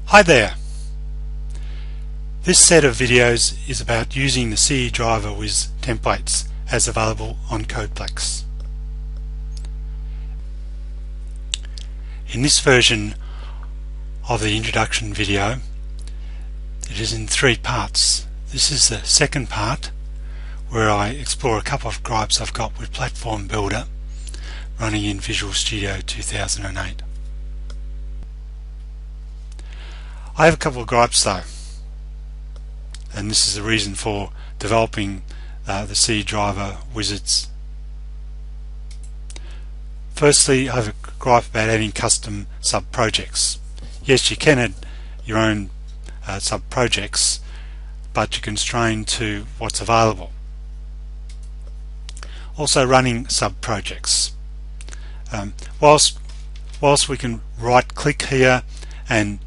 Hi there. This set of videos is about using the CEDriverWizTemplates as available on Codeplex. In this version of the introduction video, it is in 3 parts. This is the second part where I explore a couple of gripes I've got with Platform Builder running in Visual Studio 2008. I have a couple of gripes though, and this is the reason for developing the CEDriverWizards. Firstly, I have a gripe about adding custom sub-projects. Yes, you can add your own sub-projects, but you're constrained to what's available. Also, running sub-projects. Whilst we can right-click here and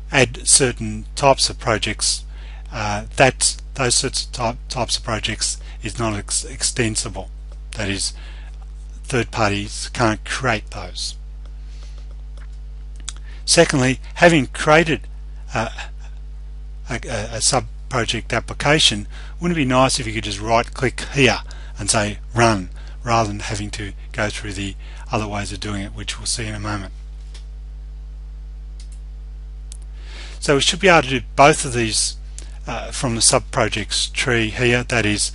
add certain types of projects, those sorts of types of projects is not extensible. That is, third parties can't create those. Secondly, having created a sub-project application, wouldn't it be nice if you could just right-click here and say run, rather than having to go through the other ways of doing it, which we'll see in a moment. So we should be able to do both of these from the sub-projects tree here, that is,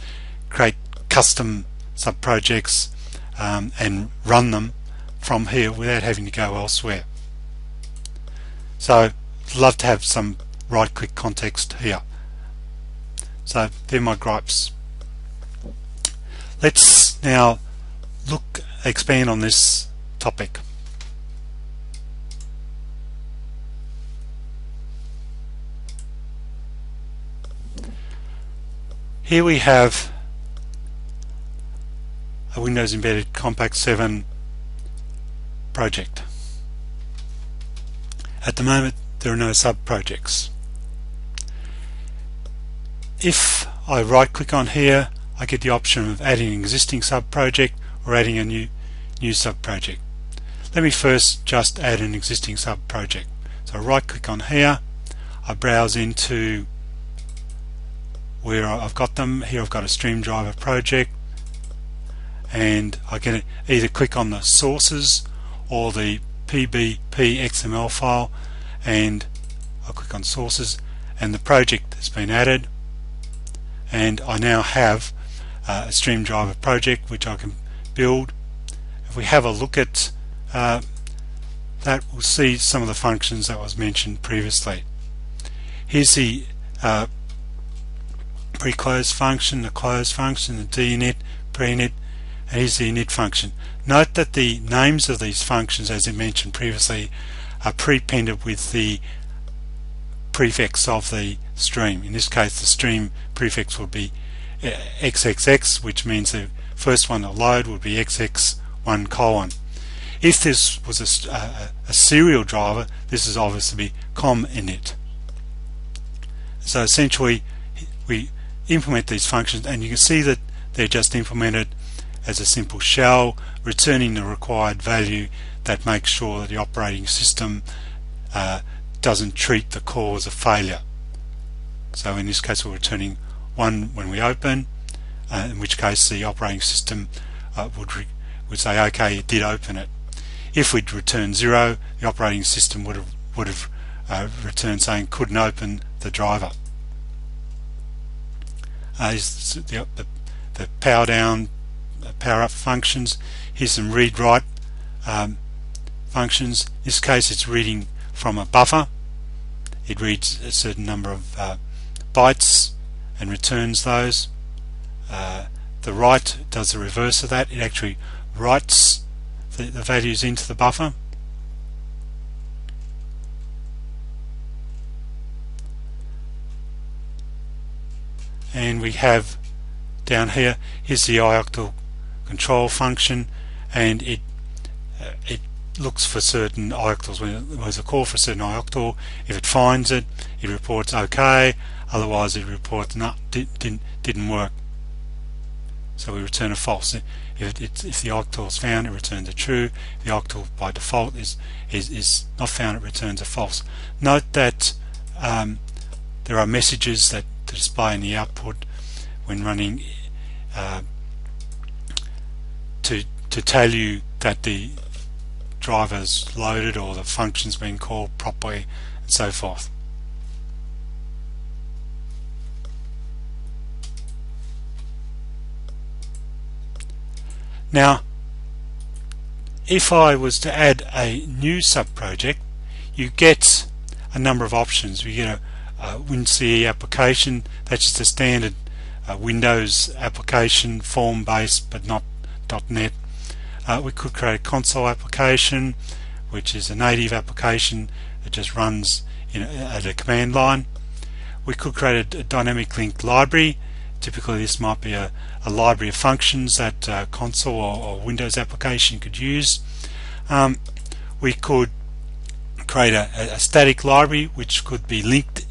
create custom sub-projects and run them from here without having to go elsewhere. So I'd love to have some right-click context here. So they're my gripes. Let's now expand on this topic. Here we have a Windows Embedded Compact 7 project. At the moment there are no sub-projects. If I right-click on here, I get the option of adding an existing sub-project or adding a new sub-project. Let me first just add an existing sub-project. So I right-click on here, I browse into where I've got them. Here I've got a CEDriver project, and I can either click on the sources or the PBP XML file, and I'll click on sources, and the project has been added, and I now have a CEDriver project which I can build. If we have a look at that, we'll see some of the functions that was mentioned previously. Here's the pre-close function, the close function, the dinit, pre-init, and here's the init function. Note that the names of these functions, as I mentioned previously, are prepended with the prefix of the stream. In this case, the stream prefix would be XXX, which means the first one to load would be XX1:. If this was a serial driver, this is obviously be com_init. So essentially, we implement these functions, and you can see that they're just implemented as a simple shell, returning the required value that makes sure that the operating system doesn't treat the call as a failure. So in this case we're returning 1 when we open, in which case the operating system would say okay, it did open it. If we'd return 0, the operating system would have returned saying couldn't open the driver. The power down, power up functions. Here's some read write functions. In this case it's reading from a buffer. It reads a certain number of bytes and returns those. The write does the reverse of that. It actually writes the values into the buffer. And we have down here, here's the ioctl control function, and it looks for certain ioctls. When there's a call for a certain ioctl, if it finds it, it reports okay, otherwise it reports no, didn't work. so we return a false. If the octal is found, it returns a true. If the octal by default is not found, it returns a false. Note that there are messages that display in the output when running to tell you that the driver's loaded or the function's been called properly and so forth. Now, if I was to add a new sub-project, you get a number of options. We get a WinCE application. That's just a standard Windows application, form-based but not .NET. We could create a console application, which is a native application that just runs at a command line. We could create a dynamic link library. Typically this might be a library of functions that console or Windows application could use. We could create a static library which could be linked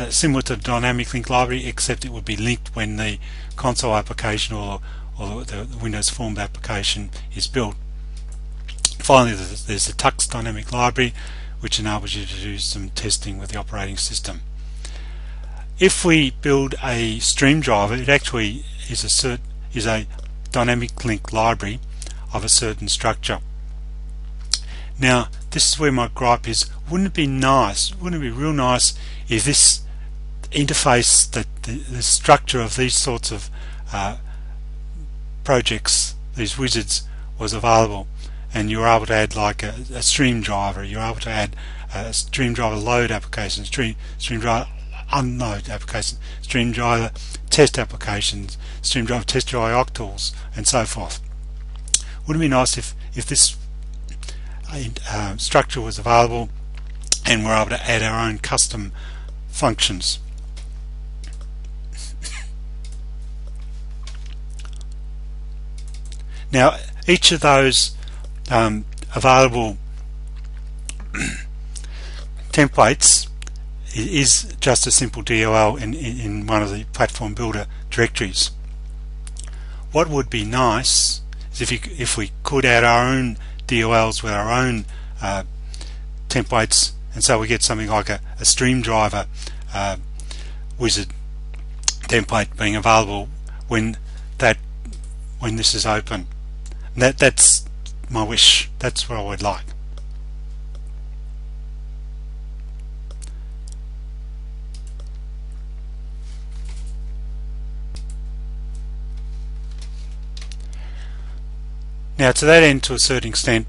similar to the dynamic link library, except it would be linked when the console application or the Windows formed application is built. Finally, there's the Tux dynamic library, which enables you to do some testing with the operating system. If we build a stream driver, it actually is a dynamic link library of a certain structure. Now, this is where my gripe is. Wouldn't it be nice? Wouldn't it be real nice if this interface, that the structure of these sorts of projects, these wizards, was available, and you were able to add like a stream driver, you're able to add a stream driver load application, stream driver unload application, stream driver test applications, stream driver test driver octals, and so forth. Wouldn't it be nice if this structure was available and we're able to add our own custom functions? Now, each of those available templates is just a simple DLL in one of the platform builder directories. What would be nice is if we could add our own DLLs with our own templates, and so we get something like a stream driver wizard template being available when this is open. That's my wish. That's what I would like. Now, to that end, to a certain extent,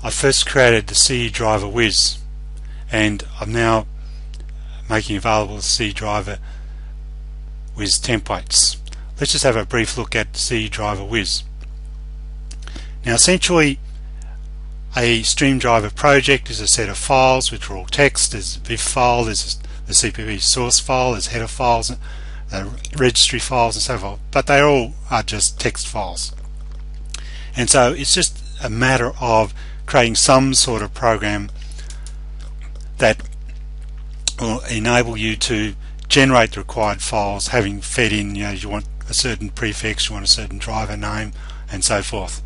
I first created the CEDriverWiz, and I'm now making available the CEDriverWizTemplates. Let's just have a brief look at CEDriverWiz. Now, essentially, a stream driver project is a set of files which are all text. There's a BIF file, there's the CPP source file, there's header files, registry files, and so forth, but they all are just text files. And so it's just a matter of creating some sort of program that will enable you to generate the required files, having fed in, you want a certain prefix, you want a certain driver name, and so forth.